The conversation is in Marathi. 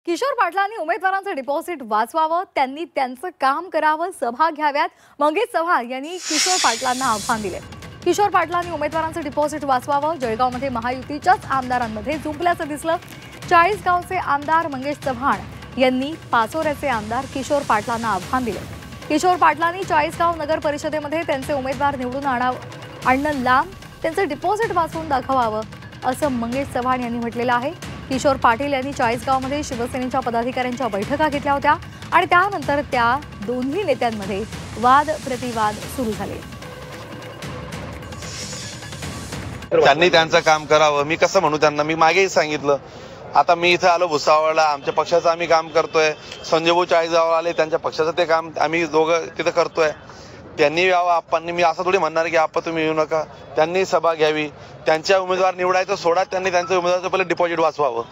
किशोर पाटलांनी उमेदवारांचं डिपॉझिट वाचवावं, त्यांनी त्यांचं काम करावं, सभा घ्याव्यात. मंगेश चव्हाण यांनी किशोर पाटलांना आव्हान दिले. किशोर पाटलांनी उमेदवारांचं डिपॉझिट वाचवावं. जळगावमध्ये महायुतीच्याच आमदारांमध्ये जुंपल्याचं दिसलं. चाळीसगावचे आमदार मंगेश चव्हाण यांनी पाचोऱ्याचे आमदार किशोर पाटलांना आव्हान दिले. किशोर पाटलांनी चाळीसगाव नगर परिषदेमध्ये त्यांचे उमेदवार निवडून आणणं लांब, त्यांचं डिपॉझिट वाचवून दाखवावं असं मंगेश चव्हाण यांनी म्हटलेलं आहे. किशोर पाटील यांनी चाळीसगावमध्ये शिवसेनेच्या पदाधिकाऱ्यांच्या बैठका घेतल्या होत्या आणि त्यानंतर त्या दोन्ही नेत्यांमध्ये वाद प्रतिवाद सुरू झाले. त्यांनी त्यांचं काम करावं. मी कसं म्हणू त्यांना, मी मागेही सांगितलं. आता मी इथं आलो भुसावळला, आमच्या पक्षाचं आम्ही काम करतोय. संजय भाऊ चाळीसगाव आले, त्यांच्या पक्षाचं ते काम आम्ही दोघं तिथं करतोय. त्यांनी यावं, आप्पांनी. मी असं थोडी म्हणणार की आप्पा तुम्ही येऊ नका. त्यांनी सभा घ्यावी, त्यांच्या उमेदवार निवडायचं सोडा, त्यांनी त्यांच्या उमेदवाराचं पहिले डिपॉझिट वाचवावं.